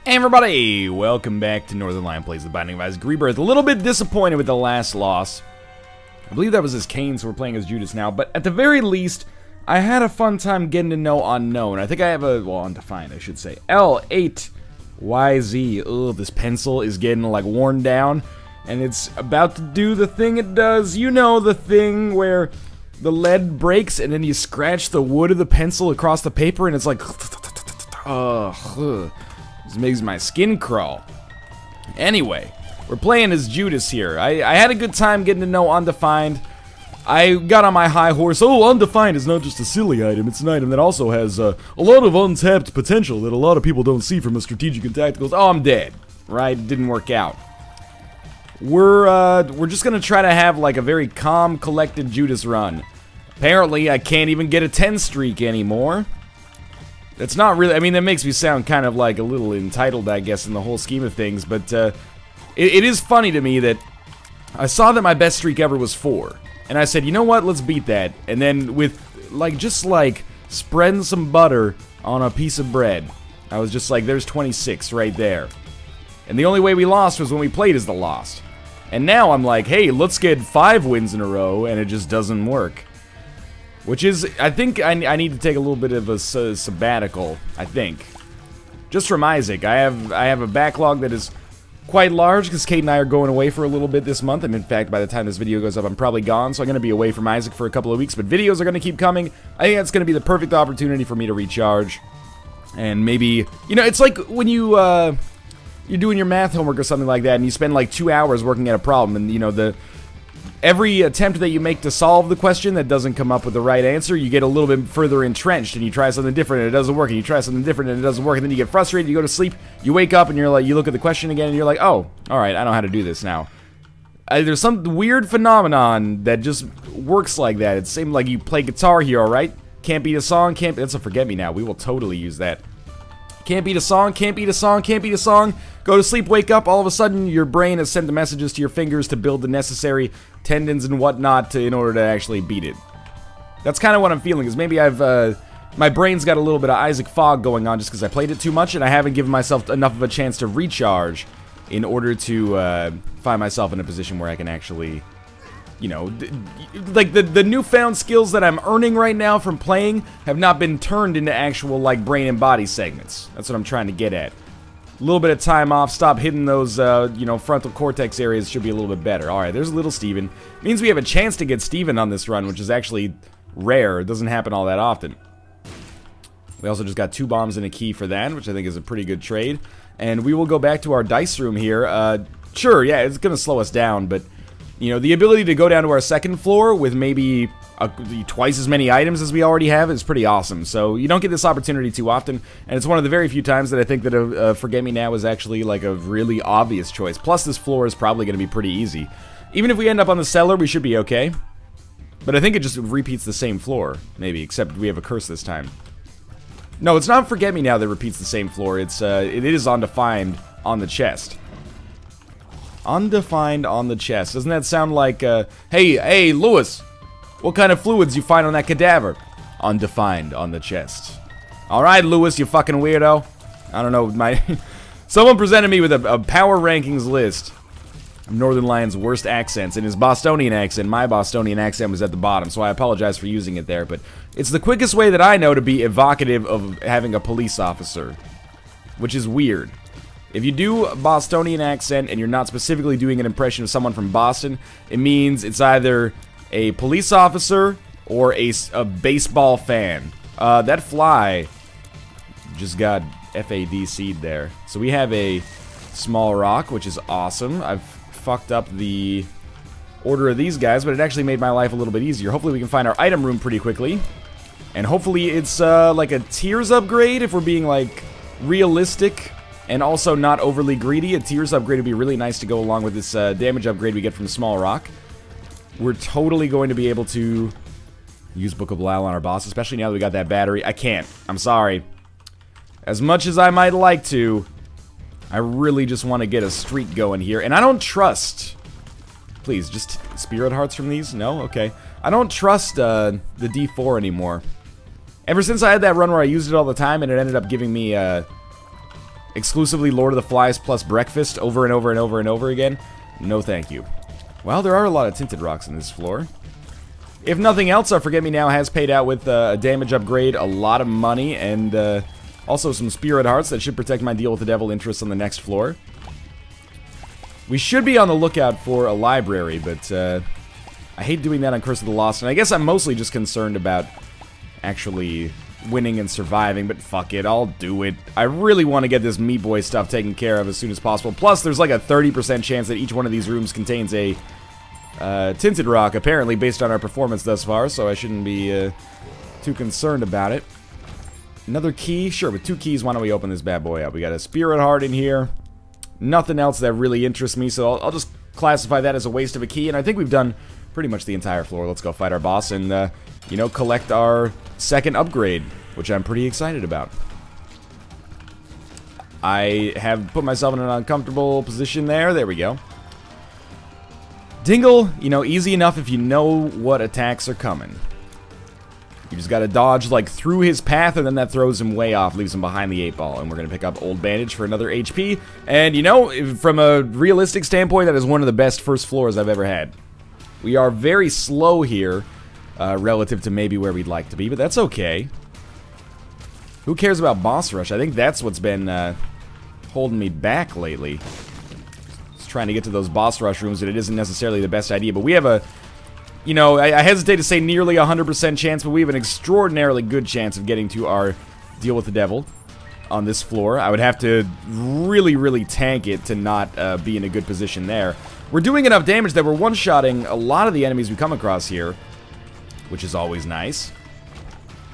Hey everybody, welcome back to Northern Lion Plays the Binding of Isaac Rebirth. A little bit disappointed with the last loss. I believe that was as Cain, so we're playing as Judas now. But at the very least, I had a fun time getting to know Unknown. I think I have a, well, Undefined, I should say. L8YZ. Ugh, this pencil is getting, like, worn down. And it's about to do the thing it does. You know, the thing where the lead breaks and then you scratch the wood of the pencil across the paper and it's like... Ugh. This makes my skin crawl. Anyway, we're playing as Judas here. I had a good time getting to know Undefined. I got on my high horse. Oh, Undefined is not just a silly item. It's an item that also has a lot of untapped potential that a lot of people don't see from a strategic and tacticals. Oh, I'm dead. Right? Didn't work out. We're just gonna try to have like a very calm, collected Judas run. Apparently, I can't even get a 10 streak anymore. It's not really, I mean, that makes me sound kind of like a little entitled, I guess, in the whole scheme of things, but it is funny to me that I saw that my best streak ever was 4, and I said, you know what, let's beat that, and then with, like, just like, spreading some butter on a piece of bread, I was just like, there's 26 right there. And the only way we lost was when we played as the Lost. And now I'm like, hey, let's get 5 wins in a row, and it just doesn't work. Which is, I think I need to take a little bit of a sabbatical, I think. Just from Isaac. I have a backlog that is quite large, because Kate and I are going away for a little bit this month, and in fact, by the time this video goes up, I'm probably gone, so I'm going to be away from Isaac for a couple of weeks, but videos are going to keep coming. I think that's going to be the perfect opportunity for me to recharge. And maybe, you know, it's like when you're doing your math homework or something like that, and you spend like 2 hours working at a problem, and, you know, every attempt that you make to solve the question that doesn't come up with the right answer, you get a little bit further entrenched, and you try something different and it doesn't work, and you try something different and it doesn't work, and then you get frustrated, you go to sleep, you wake up, and you're like, you look at the question again, and you're like, oh, alright, I know how to do this now. There's some weird phenomenon that just works like that. It seems like you play Guitar Hero, right? Can't beat a song, that's a Forget Me Now, we will totally use that. Can't beat a song, can't beat a song, can't beat a song. Go to sleep, wake up, all of a sudden your brain has sent the messages to your fingers to build the necessary tendons and whatnot in order to actually beat it. That's kind of what I'm feeling, is maybe my brain's got a little bit of Isaac fog going on just because I played it too much and I haven't given myself enough of a chance to recharge in order to find myself in a position where I can actually, you know, like the newfound skills that I'm earning right now from playing have not been turned into actual, like, brain and body segments. That's what I'm trying to get at. A little bit of time off, stop hitting those, you know, frontal cortex areas should be a little bit better. Alright, there's little Steven. Means we have a chance to get Steven on this run, which is actually rare. It doesn't happen all that often. We also just got 2 bombs and a key for that, which I think is a pretty good trade. And we will go back to our dice room here. Sure, yeah, it's gonna slow us down, but you know, the ability to go down to our second floor with maybe twice as many items as we already have is pretty awesome. So you don't get this opportunity too often, and it's one of the very few times that I think that a Forget Me Now is actually like a really obvious choice. Plus, this floor is probably going to be pretty easy. Even if we end up on the cellar, we should be okay. But I think it just repeats the same floor, maybe, except we have a curse this time. No, it's not Forget Me Now that repeats the same floor. It is Undefined on the chest. Undefined on the chest. Doesn't that sound like, hey, Lewis, what kind of fluids you find on that cadaver? Undefined on the chest. Alright, Lewis, you fucking weirdo. I don't know, someone presented me with a power rankings list of Northern Lion's worst accents, and his Bostonian accent, my Bostonian accent, was at the bottom, so I apologize for using it there, but it's the quickest way that I know to be evocative of having a police officer, which is weird. If you do a Bostonian accent and you're not specifically doing an impression of someone from Boston, it means it's either a police officer or a baseball fan. That fly just got FADC'd there. So we have a small rock, which is awesome. I've fucked up the order of these guys, but it actually made my life a little bit easier. Hopefully we can find our item room pretty quickly. And hopefully it's like a tiers upgrade if we're being, like, realistic. And also not overly greedy. A tears upgrade would be really nice to go along with this damage upgrade we get from Small Rock. We're totally going to be able to use Book of Belial on our boss, especially now that we got that battery. I can't. I'm sorry. As much as I might like to, I really just want to get a streak going here. And I don't trust... Please, just Spirit Hearts from these? No? Okay. I don't trust the D4 anymore. Ever since I had that run where I used it all the time and it ended up giving me... Exclusively Lord of the Flies plus breakfast over and over and over and over again? No thank you. Well, there are a lot of tinted rocks in this floor. If nothing else, our Forget Me Now has paid out with a damage upgrade, a lot of money, and also some Spirit Hearts that should protect my Deal with the Devil interests on the next floor. We should be on the lookout for a library, but I hate doing that on Curse of the Lost, and I guess I'm mostly just concerned about actually winning and surviving, but fuck it, I'll do it. I really want to get this Meat Boy stuff taken care of as soon as possible. Plus, there's like a 30% chance that each one of these rooms contains a tinted rock, apparently, based on our performance thus far, so I shouldn't be too concerned about it. Another key? Sure, with 2 keys, why don't we open this bad boy up? We got a Spirit Heart in here. Nothing else that really interests me, so I'll just classify that as a waste of a key, and I think we've done pretty much the entire floor. Let's go fight our boss and, you know, collect our second upgrade, which I'm pretty excited about. I have put myself in an uncomfortable position there. There we go. Dingle, you know, easy enough if you know what attacks are coming. You just gotta dodge, like, through his path, and then that throws him way off, leaves him behind the 8-ball, and we're gonna pick up Old Bandage for another HP. And, you know, from a realistic standpoint, that is one of the best first floors I've ever had. We are very slow here, relative to maybe where we'd like to be, but that's okay. Who cares about boss rush? I think that's what's been holding me back lately. Just trying to get to those boss rush rooms, and it isn't necessarily the best idea, but we have a, you know, I hesitate to say nearly 100% chance, but we have an extraordinarily good chance of getting to our Deal with the Devil on this floor. I would have to really, really tank it to not be in a good position there. We're doing enough damage that we're one-shotting a lot of the enemies we come across here, which is always nice.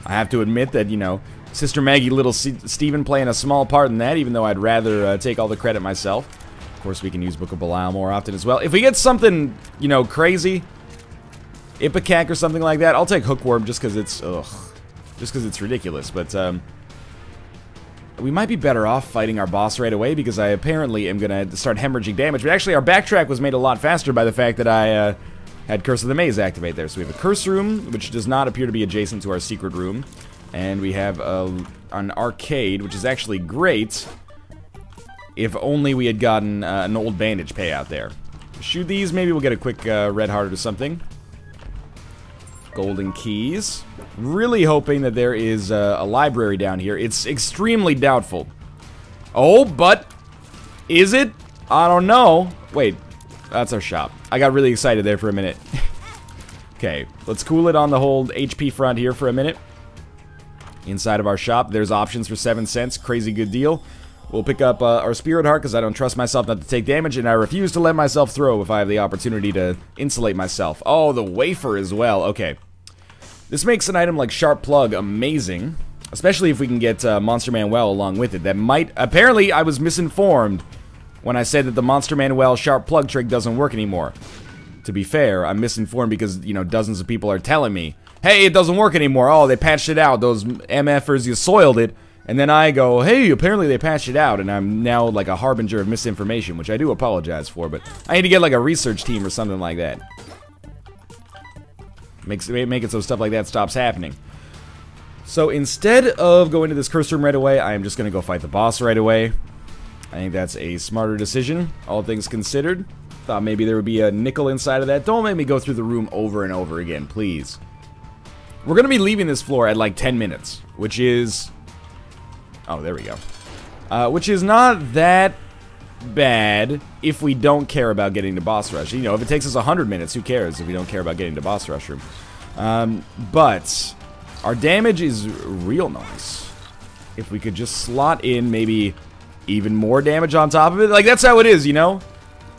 I have to admit that, you know, Sister Maggie, Little Steven playing a small part in that, even though I'd rather take all the credit myself. Of course, we can use Book of Belial more often as well. If we get something, you know, crazy, Ipecac or something like that, I'll take Hookworm just because it's, just because it's ridiculous. But, we might be better off fighting our boss right away because I apparently am going to start hemorrhaging damage. But actually, our backtrack was made a lot faster by the fact that I, had Curse of the Maze activate there. So we have a curse room, which does not appear to be adjacent to our secret room. And we have an arcade, which is actually great. If only we had gotten an Old Bandage payout there. Shoot these, maybe we'll get a quick red heart or something. Golden keys. Really hoping that there is a library down here. It's extremely doubtful. Oh, but is it? I don't know. Wait, that's our shop. I got really excited there for a minute. Okay, let's cool it on the whole HP front here for a minute. Inside of our shop, there's options for 7 cents. Crazy good deal. We'll pick up our Spirit Heart because I don't trust myself not to take damage, and I refuse to let myself throw if I have the opportunity to insulate myself. Oh, the wafer as well. Okay. This makes an item like Sharp Plug amazing, especially if we can get Monster Manuel along with it. That might... Apparently, I was misinformed when I said that the Monster Manuel Sharp Plug trick doesn't work anymore. To be fair, I'm misinformed because, you know, dozens of people are telling me, hey, it doesn't work anymore. Oh, they patched it out. Those MFers, you soiled it. And then I go, hey, apparently they patched it out, and I'm now like a harbinger of misinformation, which I do apologize for, but I need to get like a research team or something like that. Make it so stuff like that stops happening. So instead of going to this curse room right away, I am just going to go fight the boss right away. I think that's a smarter decision, all things considered. Thought maybe there would be a nickel inside of that. Don't make me go through the room over and over again, please. We're going to be leaving this floor at like 10 minutes, which is... Oh, there we go. Which is not that bad if we don't care about getting to boss rush. You know, if it takes us 100 minutes, who cares if we don't care about getting to boss rush room. But our damage is real nice. If we could just slot in maybe even more damage on top of it. Like, that's how it is, you know?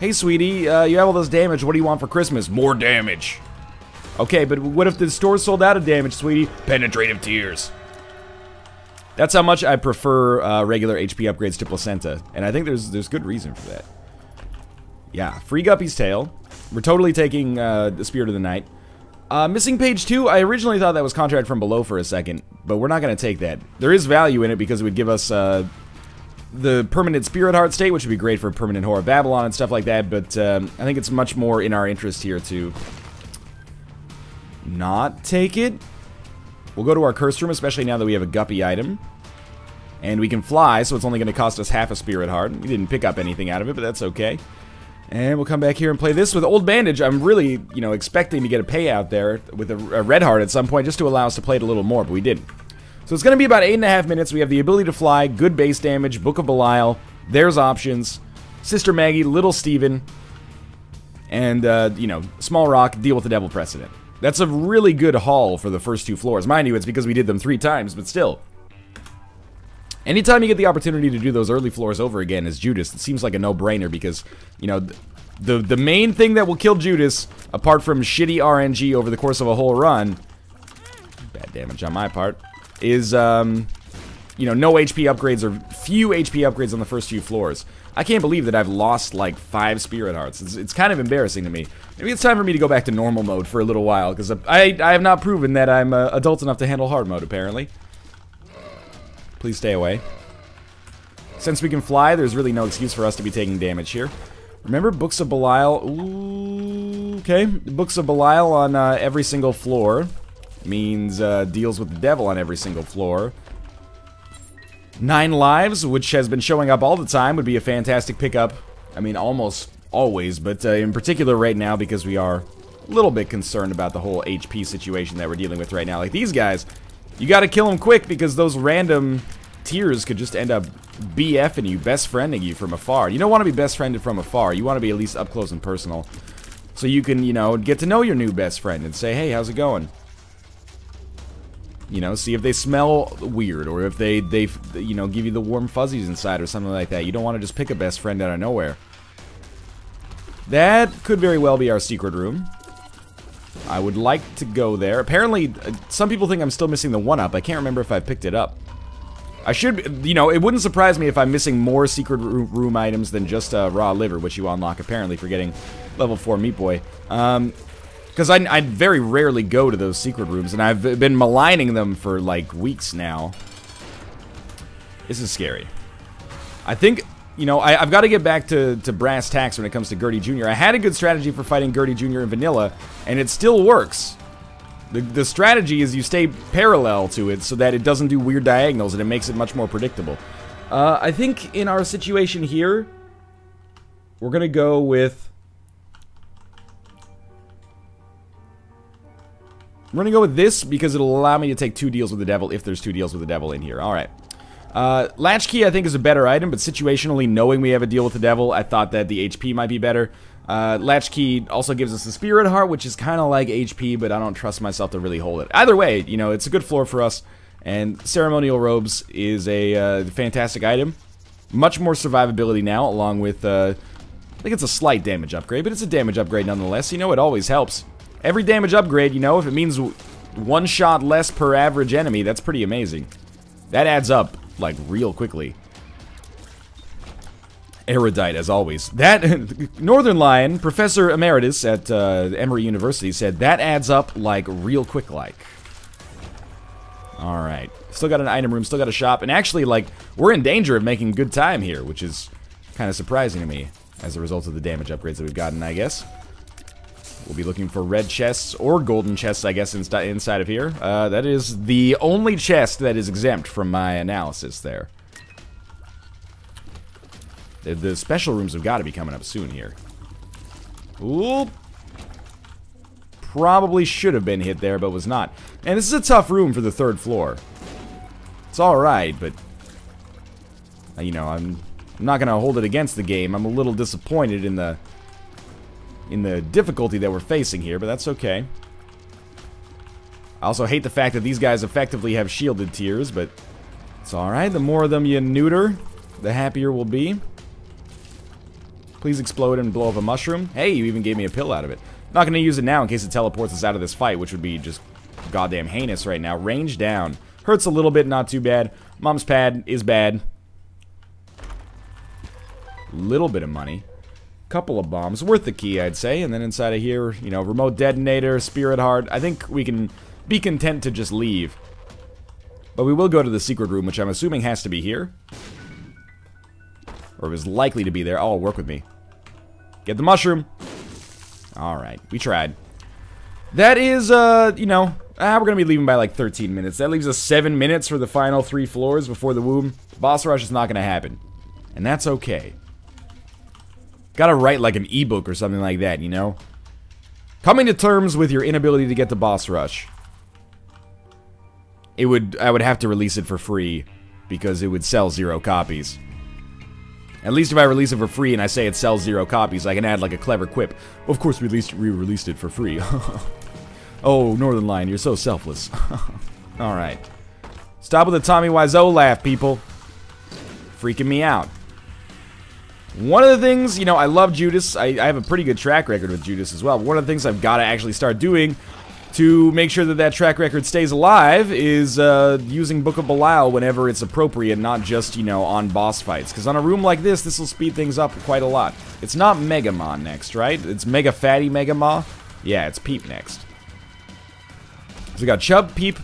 Hey, sweetie, you have all this damage. What do you want for Christmas? More damage. Okay, but what if the store sold out of damage, sweetie? Penetrative tears. That's how much I prefer regular HP upgrades to Placenta, and I think there's good reason for that. Yeah, free Guppy's tail. We're totally taking the Spirit of the Night. Missing page 2, I originally thought that was Contract from Below for a second, but we're not going to take that. There is value in it because it would give us the permanent Spirit Heart state, which would be great for permanent Whore of Babylon and stuff like that, but I think it's much more in our interest here to not take it. We'll go to our curse room, especially now that we have a Guppy item. And we can fly, so it's only going to cost us half a Spirit Heart. We didn't pick up anything out of it, but that's okay. And we'll come back here and play this with Old Bandage. I'm really, you know, expecting to get a payout there with a Red Heart at some point, just to allow us to play it a little more, but we didn't. So it's going to be about 8.5 minutes. We have the ability to fly, good base damage, Book of Belial, there's options, Sister Maggie, Little Steven, and, you know, Small Rock, Deal with the Devil Precedent. That's a really good haul for the first 2 floors. Mind you, it's because we did them 3 times, but still. Anytime you get the opportunity to do those early floors over again as Judas, it seems like a no-brainer because, you know, the main thing that will kill Judas, apart from shitty RNG over the course of a whole run, bad damage on my part, is, you know, no HP upgrades or few HP upgrades on the first few floors. I can't believe that I've lost, like, 5 Spirit Hearts. It's kind of embarrassing to me. Maybe it's time for me to go back to normal mode for a little while, because I have not proven that I'm adult enough to handle hard mode, apparently. Please stay away. Since we can fly, there's really no excuse for us to be taking damage here. Remember, Books of Belial. Ooh, okay. Books of Belial on every single floor means deals with the devil on every single floor. 9 lives, which has been showing up all the time, would be a fantastic pickup. I mean, almost always, but in particular right now because we are a little bit concerned about the whole HP situation that we're dealing with right now. Like, these guys, you gotta kill them quick because those random tiers could just end up BFing you, best friending you from afar. You don't want to be best friended from afar. You want to be at least up close and personal. So you can, you know, get to know your new best friend and say, hey, how's it going? You know, see if they smell weird or if they you know, give you the warm fuzzies inside or something like that. You don't want to just pick a best friend out of nowhere. That could very well be our secret room. I would like to go there. Apparently, some people think I'm still missing the 1-up. I can't remember if I picked it up. I should, you know, it wouldn't surprise me if I'm missing more secret room items than just raw liver, which you unlock apparently for getting level 4 Meat Boy. Because I very rarely go to those secret rooms, and I've been maligning them for like weeks now. This is scary. I think, you know, I've got to get back to brass tacks when it comes to Gertie Jr. I had a good strategy for fighting Gertie Jr. in vanilla, and it still works. The strategy is you stay parallel to it so that it doesn't do weird diagonals and it makes it much more predictable. I think in our situation here, we're going to go with... We're going to go with this because it'll allow me to take 2 deals with the devil if there's 2 deals with the devil in here. Alright. Latchkey I think is a better item, but situationally, knowing we have a deal with the devil, I thought that the HP might be better. Latchkey also gives us the Spirit Heart, which is kind of like HP, but I don't trust myself to really hold it. Either way, you know, it's a good floor for us, and Ceremonial Robes is a fantastic item. Much more survivability now, along with, I think it's a slight damage upgrade, but it's a damage upgrade nonetheless. You know, it always helps. Every damage upgrade, you know, if it means 1 shot less per average enemy, that's pretty amazing. That adds up, like, real quickly. Erudite, as always. That, Northern Lion, Professor Emeritus at Emory University, said that adds up, like, real quick, like. Alright. Still got an item room, still got a shop, and actually, like, we're in danger of making good time here, which is kind of surprising to me, as a result of the damage upgrades that we've gotten, I guess. We'll be looking for red chests, or golden chests, I guess, inside of here. That is the only chest that is exempt from my analysis there. The special rooms have got to be coming up soon here. Ooh. Probably should have been hit there, but was not. And this is a tough room for the 3rd floor. It's alright, but... you know, I'm not going to hold it against the game. I'm a little disappointed in the difficulty that we're facing here, but that's okay. I also hate the fact that these guys effectively have shielded tiers, but it's alright. The more of them you neuter, the happier we'll be. Please explode and blow up a mushroom. Hey, you even gave me a pill out of it. Not going to use it now in case it teleports us out of this fight, which would be just goddamn heinous right now. Range down. Hurts a little bit, not too bad. Mom's pad is bad. Little bit of money. Couple of bombs. Worth the key, I'd say. And then inside of here, you know, remote detonator, Spirit Heart. I think we can be content to just leave. But we will go to the secret room, which I'm assuming has to be here. Or is likely to be there. Oh, work with me. Get the mushroom. Alright, we tried. That is, you know, We're gonna be leaving by like 13 minutes. That leaves us 7 minutes for the final 3 floors before the womb. Boss rush is not gonna happen. And that's okay. Gotta write like an ebook or something like that, you know? Coming to terms with your inability to get the boss rush. I would have to release it for free because it would sell 0 copies. At least if I release it for free and I say it sells 0 copies, I can add like a clever quip. Of course we released it for free. Oh, Northern Lion, you're so selfless. Alright. Stop with the Tommy Wiseau laugh, people. Freaking me out. One of the things, you know, I love Judas. I have a pretty good track record with Judas as well. But one of the things I've got to actually start doing to make sure that that track record stays alive is using Book of Belial whenever it's appropriate, not just, you know, on boss fights. Because on a room like this will speed things up quite a lot. It's not Mega Ma next, right? It's Mega Fatty Mega Ma? Yeah, it's Peep next. So we got Chub, Peep.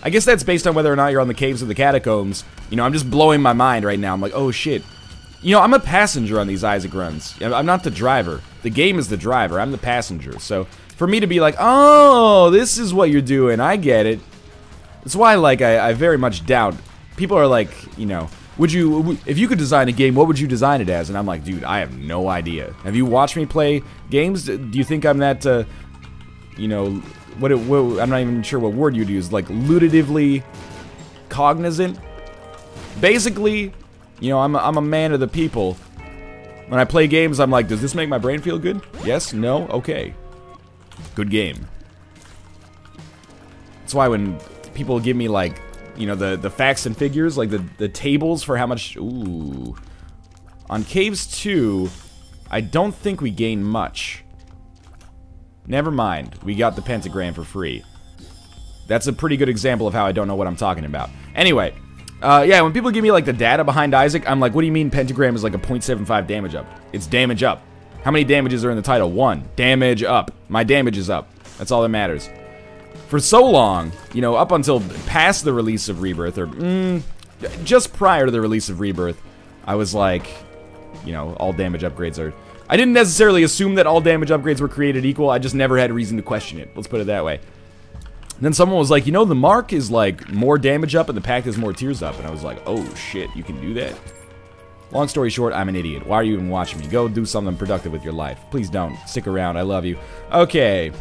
I guess that's based on whether or not you're on the caves or the catacombs. You know, I'm just blowing my mind right now. I'm like, oh shit. You know, I'm a passenger on these Isaac runs. I'm not the driver. The game is the driver. I'm the passenger. So, for me to be like, oh, this is what you're doing. I get it. That's why, like, I very much doubt. People are like, you know, if you could design a game, what would you design it as? And I'm like, dude, I have no idea. Have you watched me play games? Do you think I'm that, you know, I'm not even sure what word you'd use, like, luditatively cognizant? Basically, you know, I'm a man of the people. When I play games, I'm like, does this make my brain feel good? Yes? No? Okay. Good game. That's why when people give me, like, you know, the facts and figures, like the tables for how much... Ooh. On Caves 2, I don't think we gain much. Never mind. We got the pentagram for free. That's a pretty good example of how I don't know what I'm talking about. Anyway, yeah, when people give me, like, the data behind Isaac, I'm like, what do you mean pentagram is, like, a 0.75 damage up? It's damage up. How many damages are in the title? 1. Damage up. My damage is up. That's all that matters. For so long, you know, up until past the release of Rebirth, or, just prior to the release of Rebirth, I was like, you know, all damage upgrades are... I didn't necessarily assume that all damage upgrades were created equal, I just never had reason to question it. Let's put it that way. And then someone was like, you know, the mark is like more damage up and the pact is more tears up. And I was like, oh shit, you can do that? Long story short, I'm an idiot. Why are you even watching me? Go do something productive with your life. Please don't. Stick around. I love you. Okay.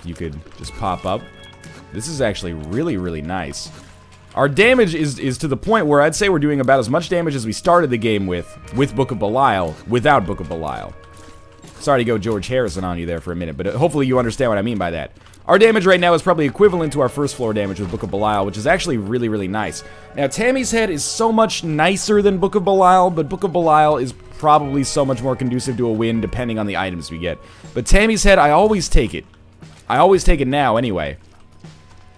You could just pop up. This is actually really, really nice. Our damage is to the point where I'd say we're doing about as much damage as we started the game with Book of Belial, without Book of Belial. Sorry to go George Harrison on you there for a minute, but hopefully you understand what I mean by that. Our damage right now is probably equivalent to our first floor damage with Book of Belial, which is actually really, really nice. Now, Tammy's Head is so much nicer than Book of Belial, but Book of Belial is probably so much more conducive to a win depending on the items we get. But Tammy's Head, I always take it. I always take it now anyway.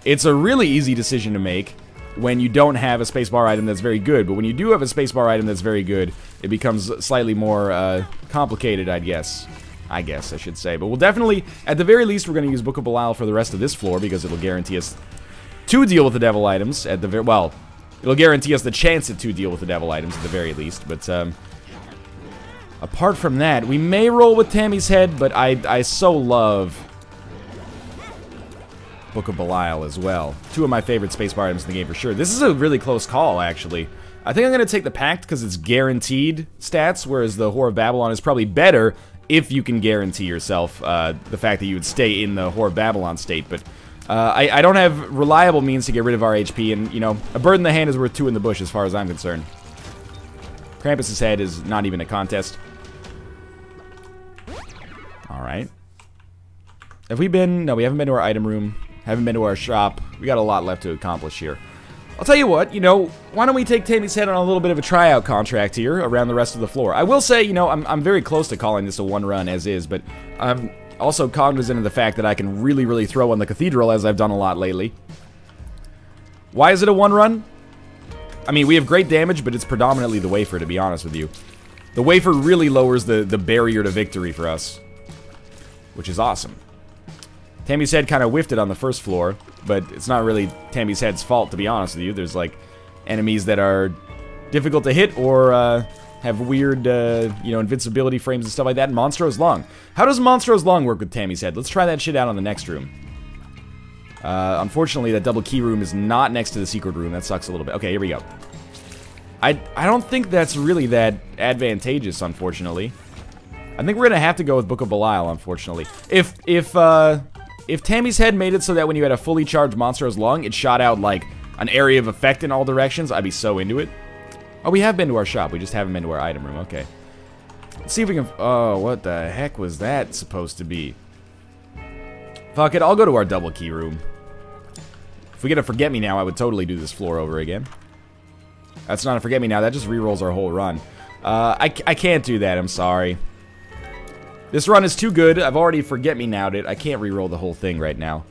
It's a really easy decision to make when you don't have a spacebar item that's very good, but when you do have a spacebar item that's very good, it becomes slightly more complicated, I guess I should say. But we'll definitely, at the very least, we're going to use Book of Belial for the rest of this floor because it'll guarantee us to deal with the devil items at the well, it'll guarantee us the chance to deal with the devil items at the very least. But apart from that, we may roll with Tammy's Head, but I so love Book of Belial as well. Two of my favorite spacebar items in the game for sure. This is a really close call, actually. I think I'm going to take the Pact because it's guaranteed stats, whereas the Whore of Babylon is probably better if you can guarantee yourself the fact that you would stay in the Whore of Babylon state. But I don't have reliable means to get rid of our HP, and, you know, a bird in the hand is worth 2 in the bush as far as I'm concerned. Krampus's head is not even a contest. Alright. Have we been... No, we haven't been to our item room. Haven't been to our shop. We got a lot left to accomplish here. I'll tell you what, you know, why don't we take Tammy's Head on a little bit of a tryout contract here around the rest of the floor. I will say, you know, I'm very close to calling this a one run as is, but I'm also cognizant of the fact that I can really, really throw on the Cathedral as I've done a lot lately. Why is it a one run? I mean, we have great damage, but it's predominantly the Wafer, to be honest with you. The Wafer really lowers the barrier to victory for us, which is awesome. Tammy's Head kind of whiffed it on the first floor, but it's not really Tammy's Head's fault, to be honest with you. There's, like, enemies that are difficult to hit or have weird, you know, invincibility frames and stuff like that. Monstro's Lung. How does Monstro's Lung work with Tammy's head? Let's try that shit out on the next room. Unfortunately, that double key room is not next to the secret room. That sucks a little bit. Okay, here we go. I don't think that's really that advantageous, unfortunately. I think we're gonna have to go with Book of Belial, unfortunately. If Tammy's head made it so that when you had a fully charged Monstro's Lung, it shot out, like, an area of effect in all directions, I'd be so into it. Oh, we have been to our shop. We just haven't been to our item room. Okay. Let's see if we can... Oh, what the heck was that supposed to be? Fuck it, I'll go to our double key room. If we get a Forget-Me-Now, I would totally do this floor over again. That's not a Forget-Me-Now, that just re-rolls our whole run. I can't do that, I'm sorry. This run is too good, I've already Forget-Me-Now'd it. I can't re-roll the whole thing right now.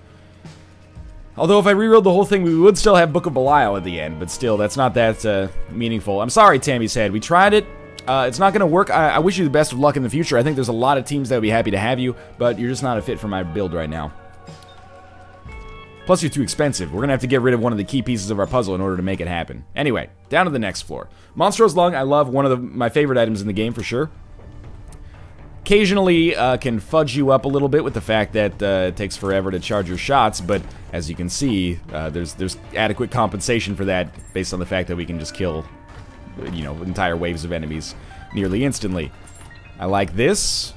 Although if I re-rolled the whole thing, we would still have Book of Belial at the end, but still, that's not that meaningful. I'm sorry, Tammy's Head, we tried it. It's not gonna work. I wish you the best of luck in the future. I think there's a lot of teams that would be happy to have you, but you're just not a fit for my build right now. Plus, you're too expensive. We're gonna have to get rid of one of the key pieces of our puzzle in order to make it happen. Anyway, down to the next floor. Monstro's Lung, I love. One of my favorite items in the game for sure. Occasionally can fudge you up a little bit with the fact that it takes forever to charge your shots, but as you can see, there's adequate compensation for that based on the fact that we can just kill, you know, entire waves of enemies nearly instantly. I like this.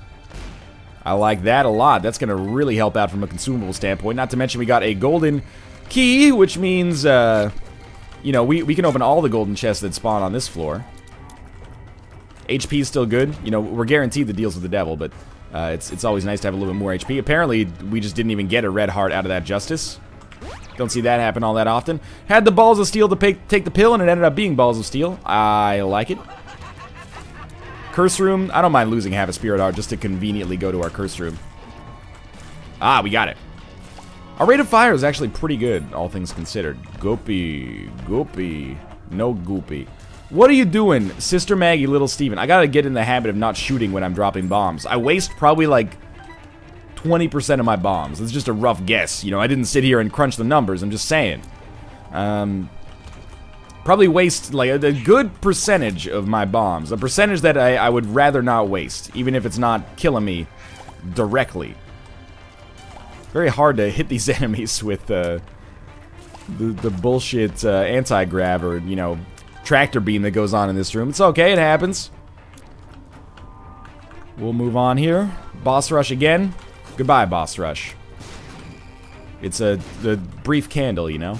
I like that a lot. That's going to really help out from a consumable standpoint. Not to mention we got a golden key, which means, you know, we can open all the golden chests that spawn on this floor. HP is still good. You know, we're guaranteed the deals with the devil, but it's always nice to have a little bit more HP. Apparently, we just didn't even get a red heart out of that Justice. Don't see that happen all that often. Had the Balls of Steel to take the pill, and it ended up being Balls of Steel. I like it. Curse Room. I don't mind losing half a Spirit Heart just to conveniently go to our Curse Room. Ah, we got it. Our rate of fire is actually pretty good, all things considered. Guppy. Guppy. No Goopy. What are you doing, Sister Maggie, Little Steven? I gotta get in the habit of not shooting when I'm dropping bombs. I waste probably like 20% of my bombs. It's just a rough guess. You know, I didn't sit here and crunch the numbers. I'm just saying. Probably waste like a good percentage of my bombs. A percentage that I would rather not waste, even if it's not killing me directly. Very hard to hit these enemies with the bullshit anti-grav or, you know, tractor beam that goes on in this room. It's okay, it happens. We'll move on here. Boss rush again. Goodbye, boss rush. It's the brief candle, you know.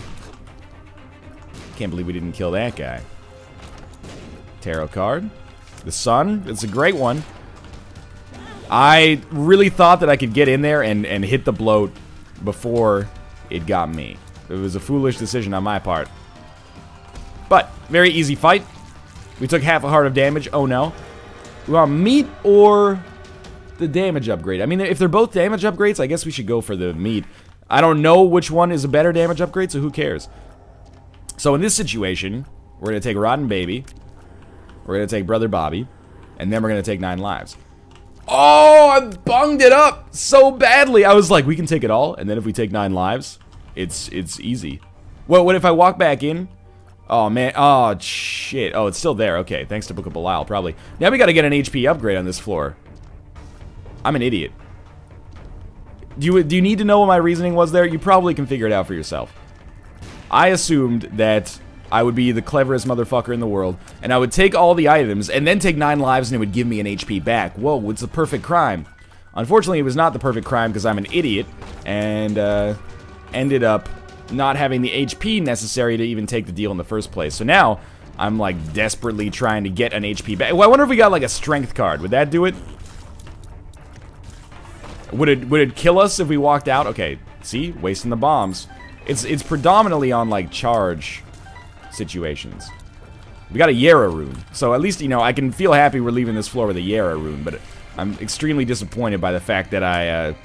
Can't believe we didn't kill that guy. Tarot card. The sun. It's a great one. I really thought that I could get in there and hit the bloat before it got me. It was a foolish decision on my part. But, very easy fight. We took half a heart of damage. Oh no. We want meat or the damage upgrade? I mean, if they're both damage upgrades, I guess we should go for the meat. I don't know which one is a better damage upgrade, so who cares? So in this situation, we're going to take Rotten Baby. We're going to take Brother Bobby. And then we're going to take 9 lives. Oh, I bunged it up so badly. I was like, we can take it all. And then if we take 9 lives, it's easy. Well, what if I walk back in? Oh, man. Oh, shit. Oh, it's still there. Okay, thanks to Book of Belial, probably. Now we got to get an HP upgrade on this floor. I'm an idiot. Do you need to know what my reasoning was there? You probably can figure it out for yourself. I assumed that I would be the cleverest motherfucker in the world, and I would take all the items, and then take 9 lives, and it would give me an HP back. Whoa, it's the perfect crime. Unfortunately, it was not the perfect crime, because I'm an idiot, and ended up not having the HP necessary to even take the deal in the first place. So now, I'm, like, desperately trying to get an HP back. Well, I wonder if we got, like, a strength card. Would that do it? Would it kill us if we walked out? Okay, see? Wasting the bombs. It's predominantly on, like, charge situations. We got a Yara rune, so at least, you know, I can feel happy we're leaving this floor with a Yara rune, but I'm extremely disappointed by the fact that I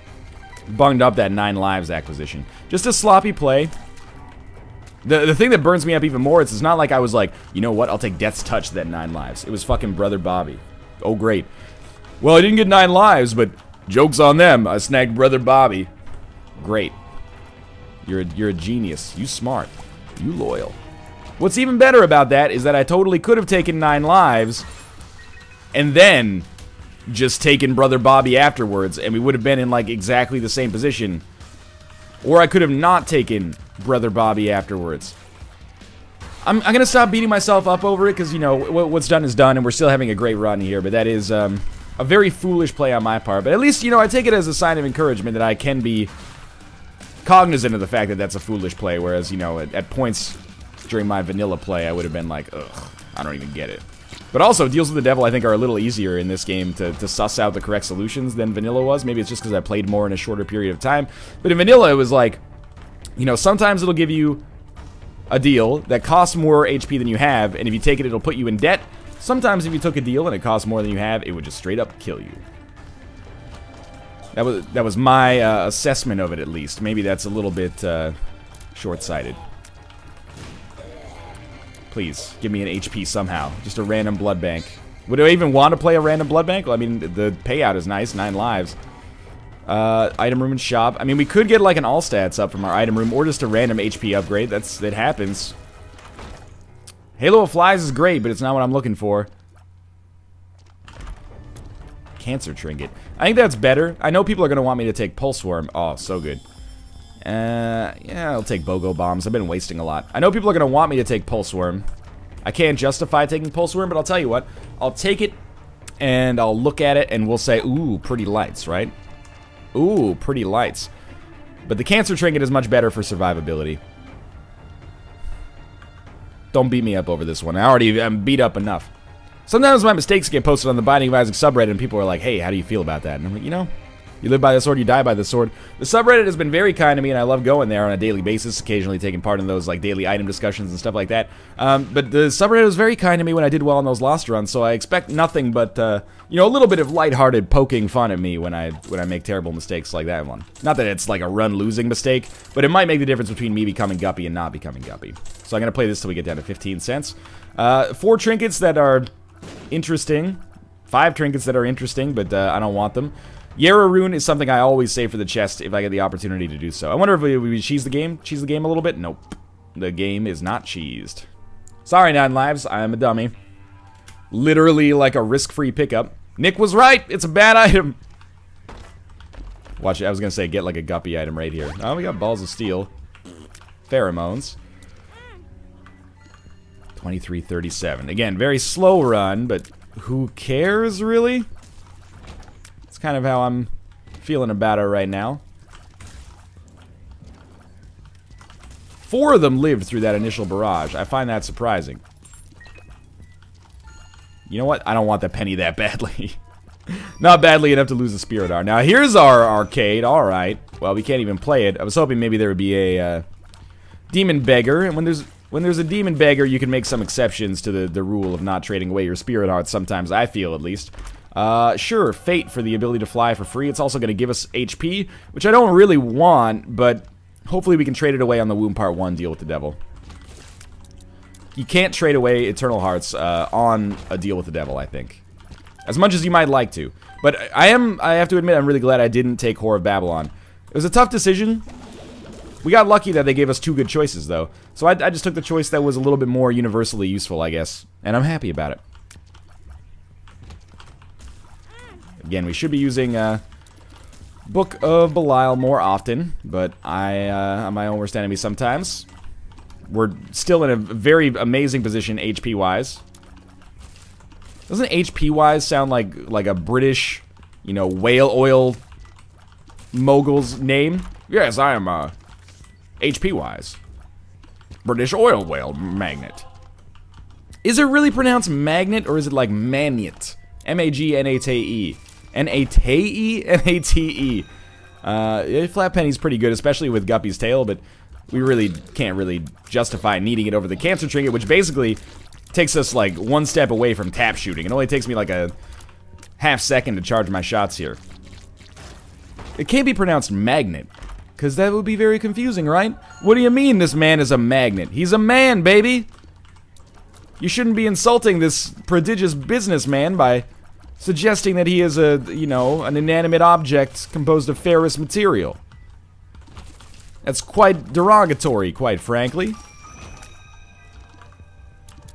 bunged up that 9 lives acquisition. Just a sloppy play. The thing that burns me up even more is it's not like I was like, you know what, I'll take Death's Touch to that 9 lives. It was fucking Brother Bobby. Oh, great. Well, I didn't get 9 lives, but joke's on them. I snagged Brother Bobby. Great. You're a genius. You smart. You loyal. What's even better about that is that I totally could have taken 9 lives and then just taken Brother Bobby afterwards, and we would have been in, like, exactly the same position. Or I could have not taken Brother Bobby afterwards. I'm gonna stop beating myself up over it, because, you know, what's done is done, and we're still having a great run here, but that is, a very foolish play on my part. But at least, you know, I take it as a sign of encouragement that I can be cognizant of the fact that that's a foolish play, whereas, you know, at points during my vanilla play, I would have been like, ugh, I don't even get it. But also, Deals with the Devil, I think, are a little easier in this game to suss out the correct solutions than vanilla was. Maybe it's just because I played more in a shorter period of time. But in vanilla, it was like, you know, sometimes it'll give you a deal that costs more HP than you have, and if you take it, it'll put you in debt. Sometimes if you took a deal and it costs more than you have, it would just straight up kill you. That was my assessment of it, at least. Maybe that's a little bit short-sighted. Please, give me an HP somehow. Just a random blood bank. Would I even want to play a random blood bank? Well, I mean, the payout is nice, 9 lives. Item room and shop. I mean, we could get like an all stats up from our item room, or just a random HP upgrade. That happens. Halo of Flies is great, but it's not what I'm looking for. Cancer Trinket. I think that's better. I know people are going to want me to take Pulse Worm. Oh, so good. Yeah, I'll take BOGO Bombs. I've been wasting a lot. I know people are going to want me to take Pulse Worm. I can't justify taking Pulse Worm, but I'll tell you what. I'll take it, and I'll look at it, and we'll say, ooh, pretty lights, right? Ooh, pretty lights. But the Cancer Trinket is much better for survivability. Don't beat me up over this one. I already am beat up enough. Sometimes my mistakes get posted on the Binding of Isaac subreddit, and people are like, hey, how do you feel about that? And I'm like, you know, you live by the sword, you die by the sword. The subreddit has been very kind to me, and I love going there on a daily basis, occasionally taking part in those like daily item discussions and stuff like that. But the subreddit was very kind to me when I did well on those Lost runs, so I expect nothing but, you know, a little bit of lighthearted poking fun at me when I make terrible mistakes like that one. Not that it's like a run-losing mistake, but it might make the difference between me becoming Guppy and not becoming Guppy. So I'm going to play this till we get down to 15 cents. 4 trinkets that are interesting. 5 trinkets that are interesting, but I don't want them. Yarrow Rune is something I always save for the chest if I get the opportunity to do so. I wonder if we cheese the game? Cheese the game a little bit? Nope. The game is not cheesed. Sorry, 9 lives. I'm a dummy. Literally like a risk-free pickup. Nick was right. It's a bad item. Watch it. I was going to say get like a Guppy item right here. Oh, we got Balls of Steel. Pheromones. 2337. Again, very slow run, but who cares, really? It's kind of how I'm feeling about it right now. 4 of them lived through that initial barrage. I find that surprising. You know what? I don't want that penny that badly. Not badly enough to lose a Spirit Art. Now, here's our arcade. Alright. Well, we can't even play it. I was hoping maybe there would be a Demon Beggar. And when there's a Demon Beggar, you can make some exceptions to the rule of not trading away your Spirit Hearts sometimes, I feel, at least. Sure, Fate for the ability to fly for free. It's also going to give us HP, which I don't really want, but hopefully we can trade it away on the Womb Part 1 Deal with the Devil. You can't trade away Eternal Hearts on a Deal with the Devil, I think. As much as you might like to. But I have to admit, I'm really glad I didn't take Whore of Babylon. It was a tough decision. We got lucky that they gave us 2 good choices, though. So I just took the choice that was a little bit more universally useful, I guess. And I'm happy about it. Again, we should be using Book of Belial more often, but I'm my own worst enemy sometimes. We're still in a very amazing position HP-wise. Doesn't HP-wise sound like a British, you know, whale oil mogul's name? Yes, I am HP-wise. British oil whale magnet. Is it really pronounced magnet, or is it like magnet? M-A-G-N-A-T-E. N-A-T-E? N-A-T-E. Flat Penny's pretty good, especially with Guppy's tail, but we really can't really justify needing it over the Cancer Trinket, which basically takes us like 1 step away from tap shooting. It only takes me like a half second to charge my shots here. It can't be pronounced magnet, because that would be very confusing, right? What do you mean this man is a magnet? He's a man, baby! You shouldn't be insulting this prodigious businessman by suggesting that he is a, you know, an inanimate object composed of ferrous material. That's quite derogatory, quite frankly.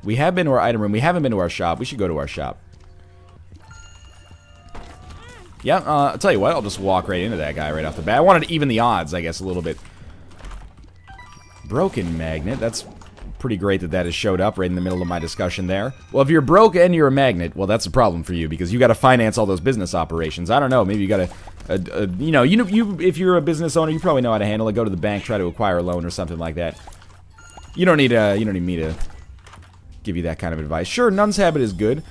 We have been to our item room. We haven't been to our shop. We should go to our shop. Yeah, I'll tell you what, I'll just walk right into that guy right off the bat. I wanted to even the odds, I guess, a little bit. Broken magnet, that's pretty great that that has showed up right in the middle of my discussion there. Well, if you're broke and you're a magnet, well, that's a problem for you because you got to finance all those business operations. I don't know, maybe you got to, if you're a business owner, you probably know how to handle it. Go to the bank, try to acquire a loan or something like that. You don't need me to give you that kind of advice. Sure, Nun's Habit is good.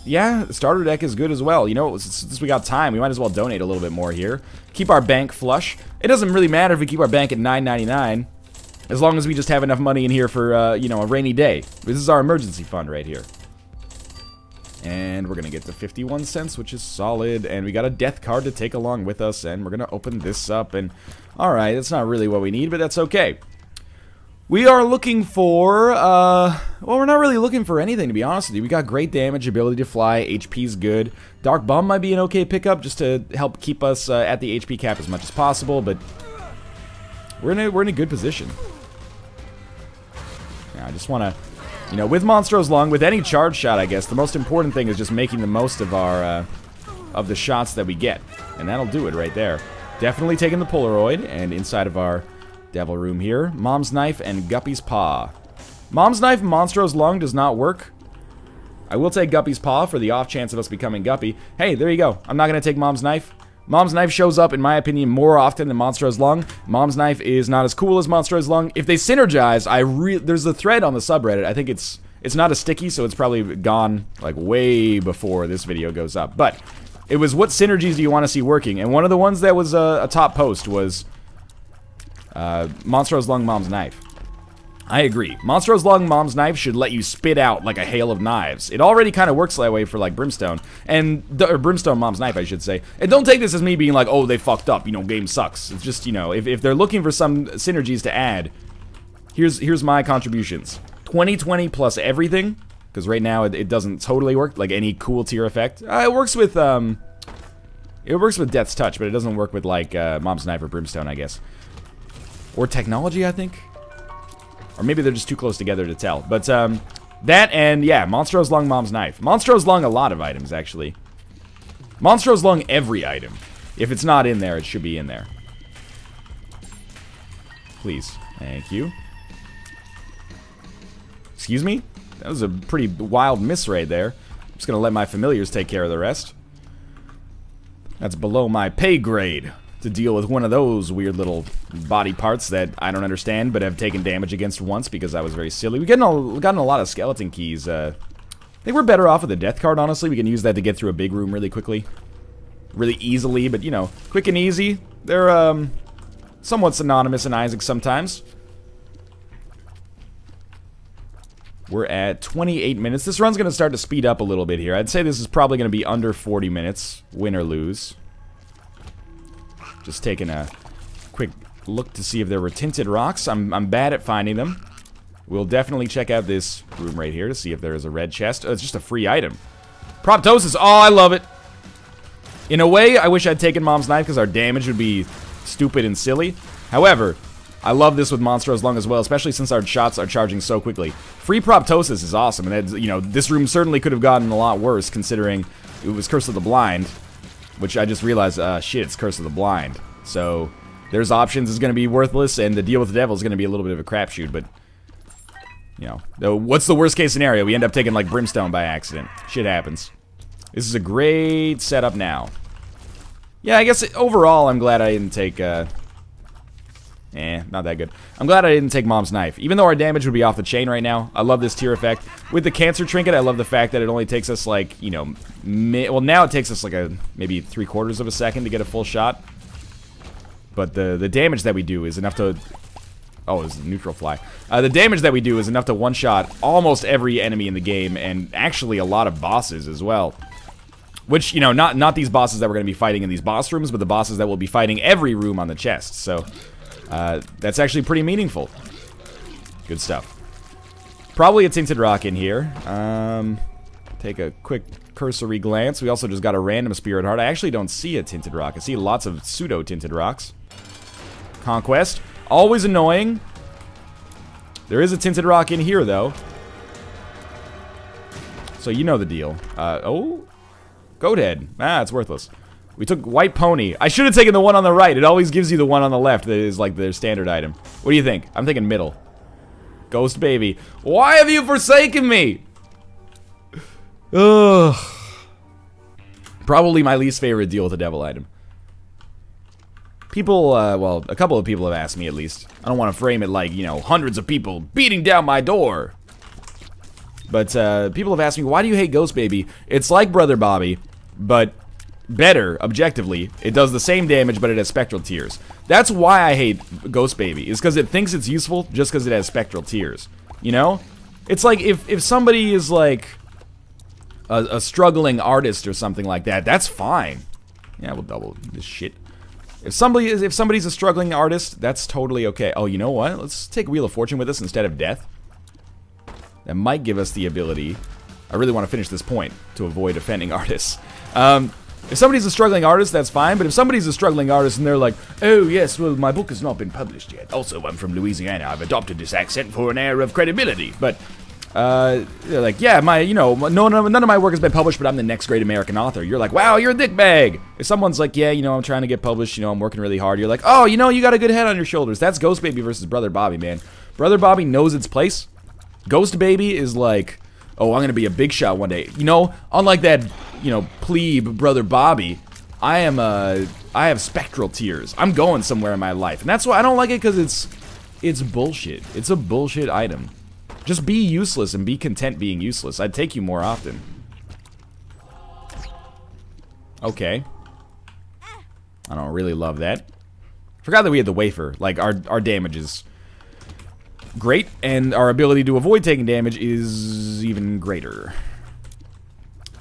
Yeah, the starter deck is good as well. You know, since we got time, we might as well donate a little bit more here. Keep our bank flush. It doesn't really matter if we keep our bank at $9.99. As long as we just have enough money in here for, a rainy day. This is our emergency fund right here. And we're going to get to 51 cents, which is solid. And we got a death card to take along with us. And we're going to open this up. And, alright, that's not really what we need, but that's okay. We are looking for, well, we're not really looking for anything, to be honest with you. We got great damage, ability to fly, HP's good. Dark Bum might be an okay pickup just to help keep us at the HP cap as much as possible, but we're in a good position. I just want to, with Monstro's Lung, with any charge shot, I guess, the most important thing is just making the most of our, of the shots that we get. And that'll do it right there. Definitely taking the Polaroid, and inside of our devil room here, Mom's Knife and Guppy's Paw. Mom's Knife and Monstro's Lung does not work. I will take Guppy's Paw for the off chance of us becoming Guppy. Hey, there you go. I'm not going to take Mom's Knife. Mom's Knife shows up, in my opinion, more often than Monstro's Lung. Mom's Knife is not as cool as Monstro's Lung. If they synergize, there's a thread on the subreddit. I think it's not a sticky, so it's probably gone, like, way before this video goes up. But it was, what synergies do you want to see working? And one of the ones that was a top post was Monstro's Lung, Mom's Knife. I agree. Monstro's Lung, Mom's Knife should let you spit out like a hail of knives. It already kind of works that way for, like, Brimstone. Or Brimstone, Mom's Knife, I should say. And don't take this as me being like, oh, they fucked up, game sucks. It's just, if they're looking for some synergies to add, here's my contributions. 20/20 plus everything, because right now it doesn't totally work, like any cool tier effect. It works with Death's Touch, but it doesn't work with, like, Mom's Knife or Brimstone, I guess. Or Technology, I think. Or maybe they're just too close together to tell. But, that and, yeah, Monstro's Lung, Mom's Knife. Monstro's Lung, a lot of items, actually. Monstro's Lung, every item. If it's not in there, it should be in there. Please. Thank you. Excuse me? That was a pretty wild miss right there. I'm just gonna let my familiars take care of the rest. That's below my pay grade to deal with one of those weird little body parts that I don't understand, but have taken damage against once because I was very silly. We've gotten a lot of skeleton keys. I think we're better off with the death card, honestly. We can use that to get through a big room really quickly. Really easily, but, quick and easy. They're, somewhat synonymous in Isaac sometimes. We're at 28 minutes. This run's going to start to speed up a little bit here. I'd say this is probably going to be under 40 minutes, win or lose. Just taking a quick look to see if there were tinted rocks. I'm bad at finding them. We'll definitely check out this room right here to see if there is a red chest. Oh, it's just a free item. Proptosis. Oh, I love it. In a way, I wish I'd taken Mom's Knife because our damage would be stupid and silly. However, I love this with Monstro's Lung as well, especially since our shots are charging so quickly. Free Proptosis is awesome, and this room certainly could have gotten a lot worse considering it was Curse of the Blind. Which I just realized, shit, it's Curse of the Blind. So, there's options is going to be worthless, and the deal with the devil is going to be a little bit of a crapshoot, but, what's the worst case scenario? We end up taking, like, Brimstone by accident. Shit happens. This is a great setup now. Yeah, I guess overall, I'm glad I didn't take, not that good. I'm glad I didn't take Mom's Knife. Even though our damage would be off the chain right now, I love this tier effect. With the Cancer Trinket, I love the fact that it only takes us, like, well, now it takes us, like, maybe 3/4 of a second to get a full shot. But the damage that we do is enough to... Oh, it's a neutral fly. The damage that we do is enough to one-shot almost every enemy in the game, and actually a lot of bosses as well. Which, not these bosses that we're going to be fighting in these boss rooms, but the bosses that will be fighting every room on the chest, so... that's actually pretty meaningful. Good stuff. Probably a Tinted Rock in here. Take a quick cursory glance. We also just got a random Spirit Heart. I actually don't see a Tinted Rock. I see lots of pseudo-Tinted Rocks. Conquest. Always annoying. There is a Tinted Rock in here, though. So you know the deal. Oh. Goat Head. Ah, it's worthless. We took White Pony. I should have taken the one on the right. It always gives you the one on the left that is like their standard item. What do you think? I'm thinking middle. Ghost Baby. Why have you forsaken me? Ugh. Probably my least favorite Deal with the Devil item. People, well, a couple of people have asked me at least. I don't want to frame it like, you know, hundreds of people beating down my door. But, people have asked me, why do you hate Ghost Baby? It's like Brother Bobby, but better, objectively. It does the same damage, but it has spectral tears. That's why I hate Ghost Baby, is because it thinks it's useful just because it has spectral tears. You know? It's like, if somebody is like a struggling artist or something like that, that's fine. Yeah, we'll double this shit. If somebody's a struggling artist, that's totally okay. Oh, you know what? Let's take Wheel of Fortune with us instead of Death. That might give us the ability. I really want to finish this point to avoid offending artists. If somebody's a struggling artist, that's fine. But if somebody's a struggling artist and they're like, oh yes, well my book has not been published yet. Also, I'm from Louisiana. I've adopted this accent for an air of credibility. But they're like, yeah, none of my work has been published, but I'm the next great American author. You're like, wow, you're a dickbag. If someone's like, yeah, I'm trying to get published, I'm working really hard. You're like, oh, you got a good head on your shoulders. That's Ghost Baby versus Brother Bobby, man. Brother Bobby knows its place. Ghost Baby is like, oh, I'm gonna be a big shot one day. Unlike that, plebe Brother Bobby, I have spectral tears. I'm going somewhere in my life, and that's why I don't like it, because it's bullshit. It's a bullshit item. Just be useless and be content being useless. I'd take you more often. Okay. I don't really love that. Forgot that we had the wafer. Like, our damage is great, and our ability to avoid taking damage is even greater.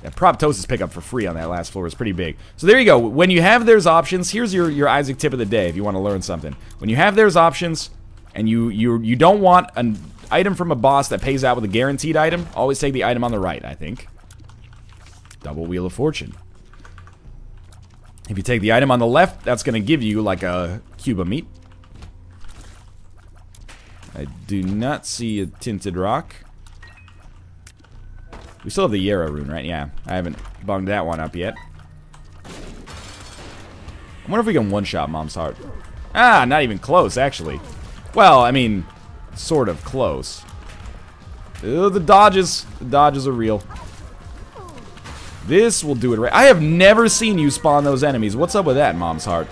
That Proptosis pickup for free on that last floor is pretty big. So there you go. When you have there's options, here's your Isaac tip of the day if you want to learn something. When you have there's options, and you don't want an item from a boss that pays out with a guaranteed item, always take the item on the right, I think. Double Wheel of Fortune. If you take the item on the left, that's going to give you like a cube of meat. I do not see a Tinted Rock. We still have the Yarrow rune, right? Yeah, I haven't bunged that one up yet. I wonder if we can one-shot Mom's Heart. Ah, not even close, actually. Well, I mean, sort of close. Ew, the dodges. The dodges are real. This will do it right. I have never seen you spawn those enemies. What's up with that, Mom's Heart?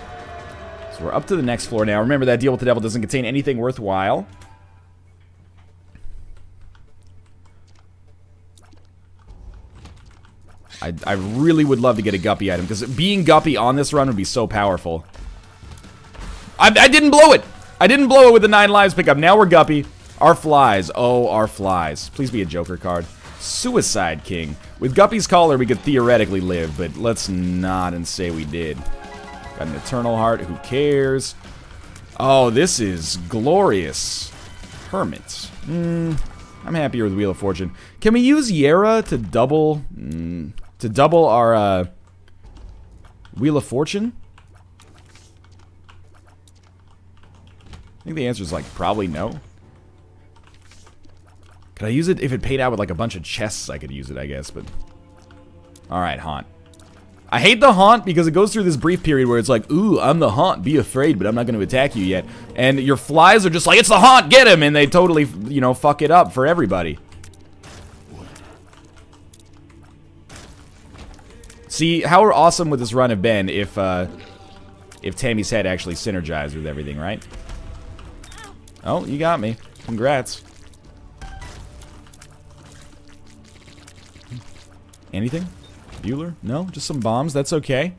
So we're up to the next floor now. Remember, that Deal with the Devil doesn't contain anything worthwhile. I really would love to get a Guppy item, because being Guppy on this run would be so powerful. I didn't blow it! I didn't blow it with the 9 lives pickup. Now we're Guppy. Our flies. Oh, our flies. Please be a Joker card. Suicide King. With Guppy's collar, we could theoretically live, but let's not and say we did. Got an Eternal Heart. Who cares? Oh, this is glorious. Hermit. I'm happier with Wheel of Fortune. Can we use Yara to double... to double our, Wheel of Fortune? I think the answer is, like, probably no. Could I use it if it paid out with, like, a bunch of chests? I could use it, I guess, but... Alright, Haunt. I hate the Haunt because it goes through this brief period where it's like, ooh, I'm the Haunt, be afraid, but I'm not going to attack you yet. And your flies are just like, it's the Haunt, get him! And they totally, fuck it up for everybody. See, how awesome would this run have been if Tammy's head actually synergized with everything, right? Oh, you got me. Congrats. Anything? Bueller? No? Just some bombs? That's okay.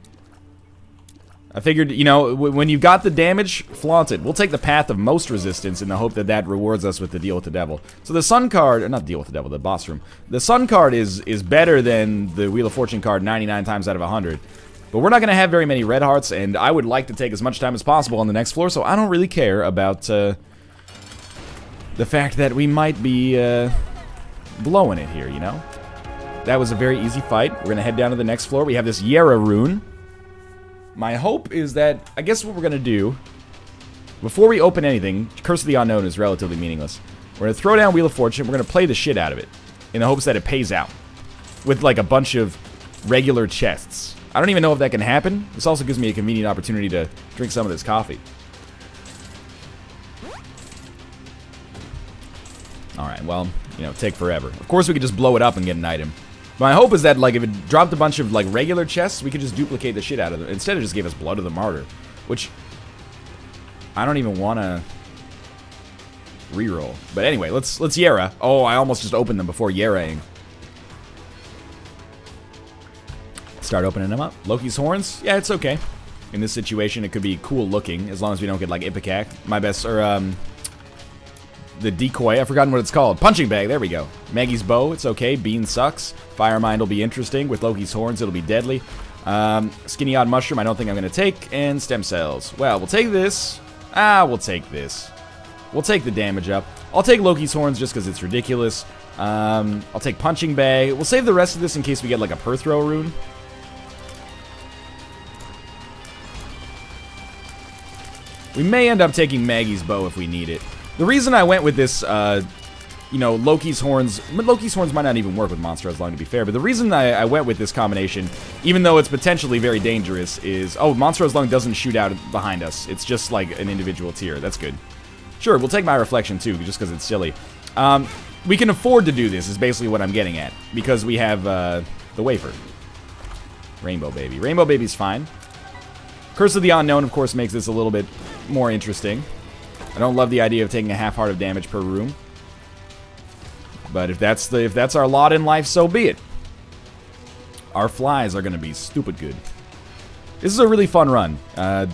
I figured, when you've got the damage, flaunt it. We'll take the path of most resistance in the hope that that rewards us with the Deal with the Devil. So the Sun card, or not Deal with the Devil, the boss room. The Sun card is better than the Wheel of Fortune card 99 times out of 100. But we're not going to have very many red hearts, and I would like to take as much time as possible on the next floor, so I don't really care about the fact that we might be blowing it here, That was a very easy fight. We're going to head down to the next floor. We have this Yara rune. My hope is that, I guess what we're going to do, before we open anything, Curse of the Unknown is relatively meaningless. We're going to throw down Wheel of Fortune, we're going to play the shit out of it, in the hopes that it pays out, with like a bunch of regular chests. I don't even know if that can happen. This also gives me a convenient opportunity to drink some of this coffee. Alright, well, you know, take forever. Of course we could just blow it up and get an item. My hope is that, like, if it dropped a bunch of, like, regular chests, we could just duplicate the shit out of them. Instead, it just gave us Blood of the Martyr, which I don't even want to reroll. But anyway, let's Yera. Oh, I almost just opened them before Yeraing. Start opening them up. Loki's Horns? Yeah, it's okay. In this situation, it could be cool looking, as long as we don't get, like, Ipecac. My best, or, the decoy, I've forgotten what it's called. Punching bag, there we go. Maggie's bow, it's okay. Bean sucks. Fire Mind will be interesting. With Loki's Horns, it'll be deadly. Skinny Odd Mushroom, I don't think I'm going to take. And Stem Cells. Well, we'll take this. We'll take this. We'll take the damage up. I'll take Loki's Horns just because it's ridiculous. I'll take Punching Bag. We'll save the rest of this in case we get, like, a Perthrow rune. We may end up taking Maggie's bow if we need it. The reason I went with this, you know, Loki's Horns might not even work with Monstro as long, to be fair, but the reason I went with this combination, even though it's potentially very dangerous, is, oh, Monstro's Lung doesn't shoot out behind us. It's just like an individual tier. That's good. Sure, we'll take my Reflection too, just because it's silly. We can afford to do this, is basically what I'm getting at, because we have the Wafer. Rainbow Baby. Rainbow Baby's fine. Curse of the Unknown, of course, makes this a little bit more interesting. I don't love the idea of taking a half heart of damage per room. But if that's our lot in life, so be it. Our flies are going to be stupid good. This is a really fun run. And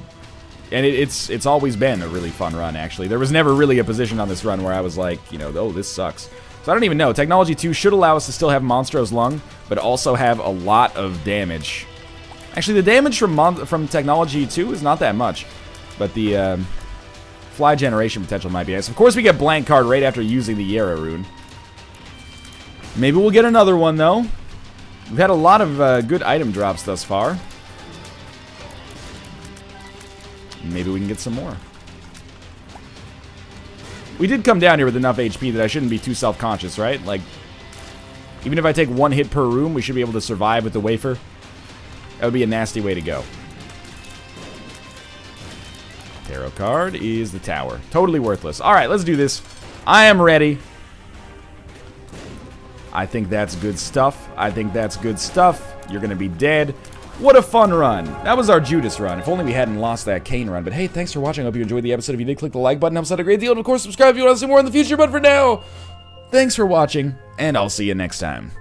it's always been a really fun run, actually. There was never really a position on this run where I was like, you know, oh, this sucks. So I don't even know. Technology 2 should allow us to still have Monstro's Lung, but also have a lot of damage. Actually, the damage from Technology 2 is not that much. But the fly generation potential might be nice. Of course, we get Blank Card right after using the Yera rune. Maybe we'll get another one, though. We've had a lot of good item drops thus far. Maybe we can get some more. We did come down here with enough HP that I shouldn't be too self-conscious, right? Like, even if I take one hit per room, we should be able to survive with the Wafer. That would be a nasty way to go. Tarot card is the Tower. Totally worthless. Alright, let's do this. I am ready. I think that's good stuff. I think that's good stuff. You're going to be dead. What a fun run. That was our Judas run. If only we hadn't lost that Kane run. But hey, thanks for watching. I hope you enjoyed the episode. If you did, click the like button. Helps out a great deal. And of course, subscribe if you want to see more in the future. But for now, thanks for watching. And I'll see you next time.